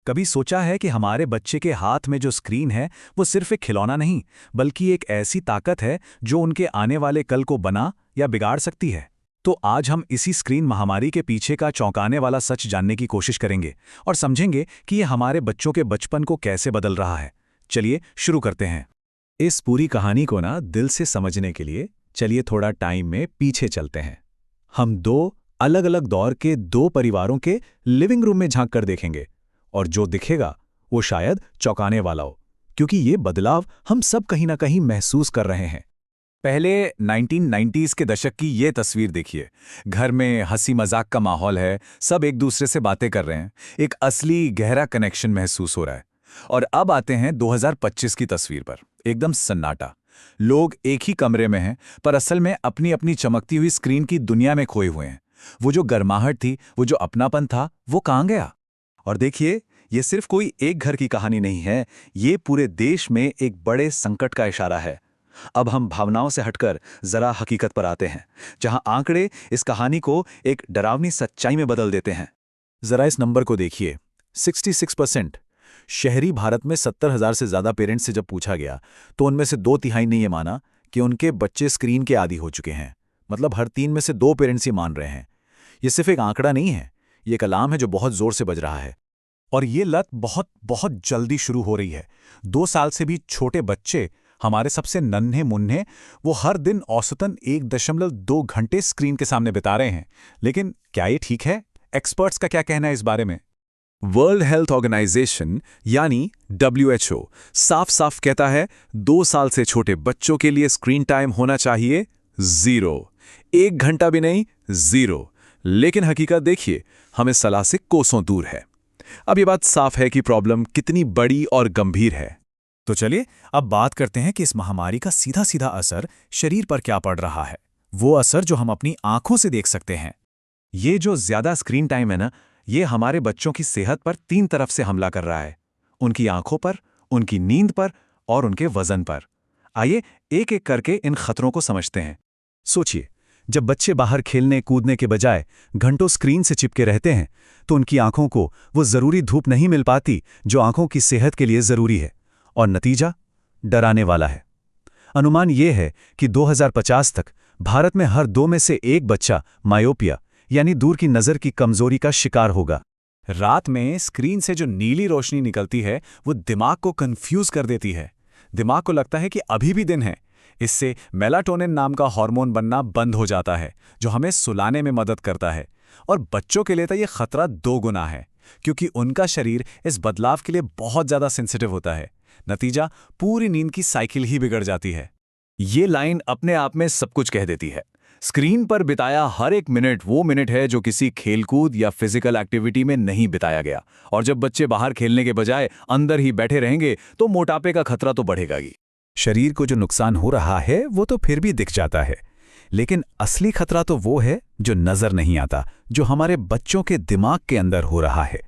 कभी सोचा है कि हमारे बच्चे के हाथ में जो स्क्रीन है वो सिर्फ एक खिलौना नहीं, बल्कि एक ऐसी ताकत है जो उनके आने वाले कल को बना या बिगाड़ सकती है। तो आज हम इसी स्क्रीन महामारी के पीछे का चौंकाने वाला सच जानने की कोशिश करेंगे और समझेंगे कि ये हमारे बच्चों के बचपन को कैसे बदल रहा है। चलिए शुरू करते हैं। इस पूरी कहानी को दिल से समझने के लिए चलिए थोड़ा टाइम में पीछे चलते हैं। हम दो अलग अलग दौर के दो परिवारों के लिविंग रूम में झांक कर देखेंगे और जो दिखेगा वो शायद चौंकाने वाला हो, क्योंकि ये बदलाव हम सब कहीं ना कहीं महसूस कर रहे हैं। पहले 1990s के दशक की ये तस्वीर देखिए। घर में हंसी मजाक का माहौल है, सब एक दूसरे से बातें कर रहे हैं, एक असली गहरा कनेक्शन महसूस हो रहा है। और अब आते हैं 2025 की तस्वीर पर। एकदम सन्नाटा। लोग एक ही कमरे में हैं, पर असल में अपनी अपनी चमकती हुई स्क्रीन की दुनिया में खोए हुए हैं। वो जो गर्माहट थी, वो जो अपनापन था, वो कहाँ गया? और देखिए, ये सिर्फ कोई एक घर की कहानी नहीं है, ये पूरे देश में एक बड़े संकट का इशारा है। अब हम भावनाओं से हटकर जरा हकीकत पर आते हैं, जहां आंकड़े इस कहानी को एक डरावनी सच्चाई में बदल देते हैं। जरा इस नंबर को देखिए, 66%। शहरी भारत में 70,000 से ज्यादा पेरेंट्स से जब पूछा गया, तो उनमें से 2/3 ने यह माना कि उनके बच्चे स्क्रीन के आदी हो चुके हैं। मतलब हर 3 में से 2 पेरेंट्स ही मान रहे हैं। ये सिर्फ एक आंकड़ा नहीं है, ये एक अलार्म है जो बहुत जोर से बज रहा है। और ये लत बहुत बहुत जल्दी शुरू हो रही है। 2 साल से भी छोटे बच्चे, हमारे सबसे नन्हे मुन्ने, वो हर दिन औसतन 1.2 घंटे स्क्रीन के सामने बिता रहे हैं। लेकिन क्या ये ठीक है? एक्सपर्ट्स का क्या कहना है इस बारे में? वर्ल्ड हेल्थ ऑर्गेनाइजेशन यानी WHO साफ साफ कहता है 2 साल से छोटे बच्चों के लिए स्क्रीन टाइम होना चाहिए 0। 1 घंटा भी नहीं, 0। लेकिन हकीकत देखिए, हमें सलाह से कोसों दूर है। अब ये बात साफ है कि प्रॉब्लम कितनी बड़ी और गंभीर है। तो चलिए अब बात करते हैं कि इस महामारी का सीधा सीधा असर शरीर पर क्या पड़ रहा है। वो असर जो हम अपनी आंखों से देख सकते हैं। ये जो ज्यादा स्क्रीन टाइम है ना, ये हमारे बच्चों की सेहत पर 3 तरफ से हमला कर रहा है। उनकी आंखों पर, उनकी नींद पर और उनके वजन पर। आइए एक एक करके इन खतरों को समझते हैं। सोचिए, जब बच्चे बाहर खेलने कूदने के बजाय घंटों स्क्रीन से चिपके रहते हैं, तो उनकी आंखों को वो जरूरी धूप नहीं मिल पाती जो आंखों की सेहत के लिए जरूरी है। और नतीजा डराने वाला है। अनुमान ये है कि 2050 तक भारत में हर 2 में से 1 बच्चा मायोपिया यानी दूर की नजर की कमजोरी का शिकार होगा। रात में स्क्रीन से जो नीली रोशनी निकलती है, वो दिमाग को कंफ्यूज कर देती है। दिमाग को लगता है कि अभी भी दिन है। इससे मेलाटोनिन नाम का हार्मोन बनना बंद हो जाता है, जो हमें सुलाने में मदद करता है। और बच्चों के लिए तो ये खतरा 2 गुना है, क्योंकि उनका शरीर इस बदलाव के लिए बहुत ज्यादा सेंसिटिव होता है। नतीजा, पूरी नींद की साइकिल ही बिगड़ जाती है। ये लाइन अपने आप में सब कुछ कह देती है। स्क्रीन पर बिताया हर एक मिनट वो मिनट है जो किसी खेलकूद या फिजिकल एक्टिविटी में नहीं बिताया गया। और जब बच्चे बाहर खेलने के बजाय अंदर ही बैठे रहेंगे, तो मोटापे का खतरा तो बढ़ेगा ही। शरीर को जो नुकसान हो रहा है वो तो फिर भी दिख जाता है, लेकिन असली खतरा तो वो है जो नजर नहीं आता, जो हमारे बच्चों के दिमाग के अंदर हो रहा है।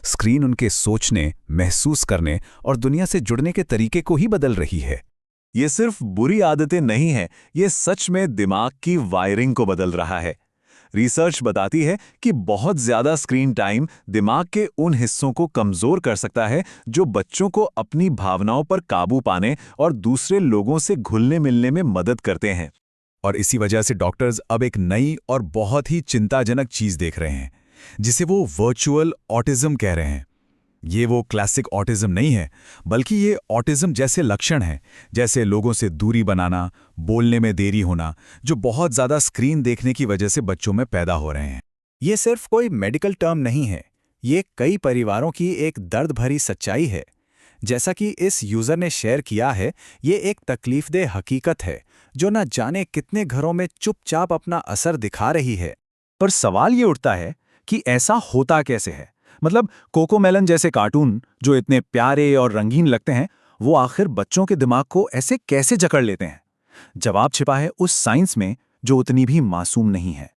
स्क्रीन उनके सोचने, महसूस करने और दुनिया से जुड़ने के तरीके को ही बदल रही है। ये सिर्फ बुरी आदतें नहीं हैं, ये सच में दिमाग की वायरिंग को बदल रहा है। रिसर्च बताती है कि बहुत ज्यादा स्क्रीन टाइम दिमाग के उन हिस्सों को कमजोर कर सकता है जो बच्चों को अपनी भावनाओं पर काबू पाने और दूसरे लोगों से घुलने मिलने में मदद करते हैं। और इसी वजह से डॉक्टर्स अब एक नई और बहुत ही चिंताजनक चीज देख रहे हैं, जिसे वो वर्चुअल ऑटिज्म कह रहे हैं। ये वो क्लासिक ऑटिज्म नहीं है, बल्कि ये ऑटिज्म जैसे लक्षण हैं, जैसे लोगों से दूरी बनाना, बोलने में देरी होना, जो बहुत ज्यादा स्क्रीन देखने की वजह से बच्चों में पैदा हो रहे हैं। ये सिर्फ कोई मेडिकल टर्म नहीं है, ये कई परिवारों की एक दर्द भरी सच्चाई है। जैसा कि इस यूजर ने शेयर किया है, ये एक तकलीफदेह हकीकत है जो न जाने कितने घरों में चुपचाप अपना असर दिखा रही है। पर सवाल ये उठता है कि ऐसा होता कैसे है? मतलब कोकोमेलन जैसे कार्टून जो इतने प्यारे और रंगीन लगते हैं, वो आखिर बच्चों के दिमाग को ऐसे कैसे जकड़ लेते हैं? जवाब छिपा है उस साइंस में जो उतनी भी मासूम नहीं है।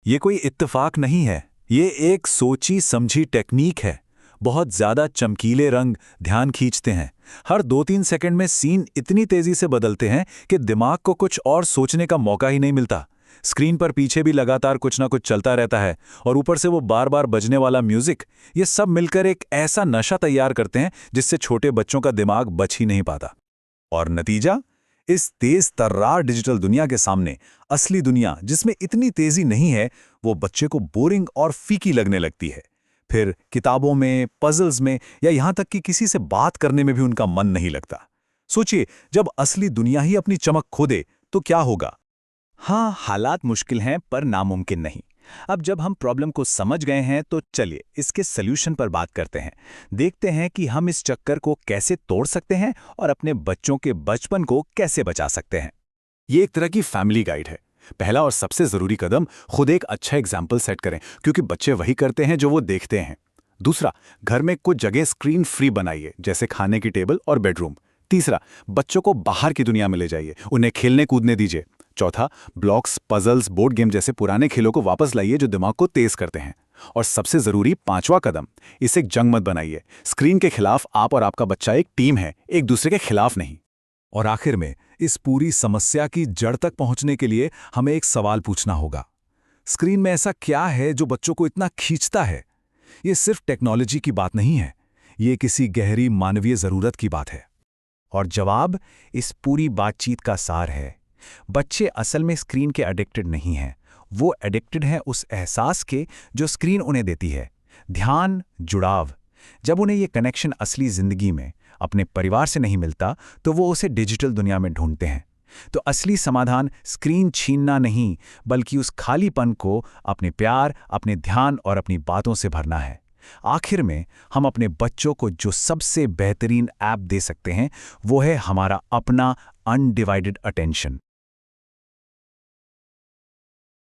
ये कोई इत्तेफाक नहीं है, ये एक सोची समझी टेक्निक है। बहुत ज्यादा चमकीले रंग ध्यान खींचते हैं। हर 2-3 सेकंड में सीन इतनी तेजी से बदलते हैं कि दिमाग को कुछ और सोचने का मौका ही नहीं मिलता। स्क्रीन पर पीछे भी लगातार कुछ ना कुछ चलता रहता है, और ऊपर से वो बार बार बजने वाला म्यूजिक, ये सब मिलकर एक ऐसा नशा तैयार करते हैं जिससे छोटे बच्चों का दिमाग बच ही नहीं पाता। और नतीजा, इस तेज तर्रार डिजिटल दुनिया के सामने असली दुनिया, जिसमें इतनी तेजी नहीं है, वो बच्चे को बोरिंग और फीकी लगने लगती है। फिर किताबों में, पजल्स में, या यहां तक कि किसी से बात करने में भी उनका मन नहीं लगता। सोचिए, जब असली दुनिया ही अपनी चमक खो दे तो क्या होगा। हाँ, हालात मुश्किल हैं पर नामुमकिन नहीं। अब जब हम प्रॉब्लम को समझ गए हैं तो चलिए इसके सल्यूशन पर बात करते हैं। देखते हैं कि हम इस चक्कर को कैसे तोड़ सकते हैं और अपने बच्चों के बचपन को कैसे बचा सकते हैं। ये एक तरह की फैमिली गाइड है। पहला और सबसे जरूरी कदम, खुद एक अच्छा एग्जाम्पल सेट करें, क्योंकि बच्चे वही करते हैं जो वो देखते हैं। दूसरा, घर में कुछ जगह स्क्रीन फ्री बनाइए, जैसे खाने की टेबल और बेडरूम। तीसरा, बच्चों को बाहर की दुनिया में ले जाइए, उन्हें खेलने कूदने दीजिए। चौथा, ब्लॉक्स, पजल्स, बोर्ड गेम जैसे पुराने खेलों को वापस लाइए जो दिमाग को तेज करते हैं। और सबसे जरूरी पांचवा कदम, इसे एक जंग मत बनाइए। स्क्रीन के खिलाफ आप और आपका बच्चा एक टीम है, एक दूसरे के खिलाफ नहीं। और आखिर में, इस पूरी समस्या की जड़ तक पहुंचने के लिए हमें एक सवाल पूछना होगा। स्क्रीन में ऐसा क्या है जो बच्चों को इतना खींचता है? ये सिर्फ टेक्नोलॉजी की बात नहीं है, ये किसी गहरी मानवीय जरूरत की बात है। और जवाब इस पूरी बातचीत का सार है। बच्चे असल में स्क्रीन के एडिक्टेड नहीं हैं, वो एडिक्टेड हैं उस एहसास के जो स्क्रीन उन्हें देती है। ध्यान, जुड़ाव। जब उन्हें ये कनेक्शन असली जिंदगी में अपने परिवार से नहीं मिलता तो वो उसे डिजिटल दुनिया में ढूंढते हैं। तो असली समाधान स्क्रीन छीनना नहीं, बल्कि उस खालीपन को अपने प्यार, अपने ध्यान और अपनी बातों से भरना है। आखिर में हम अपने बच्चों को जो सबसे बेहतरीन ऐप दे सकते हैं वो है हमारा अपना अनडिवाइडेड अटेंशन।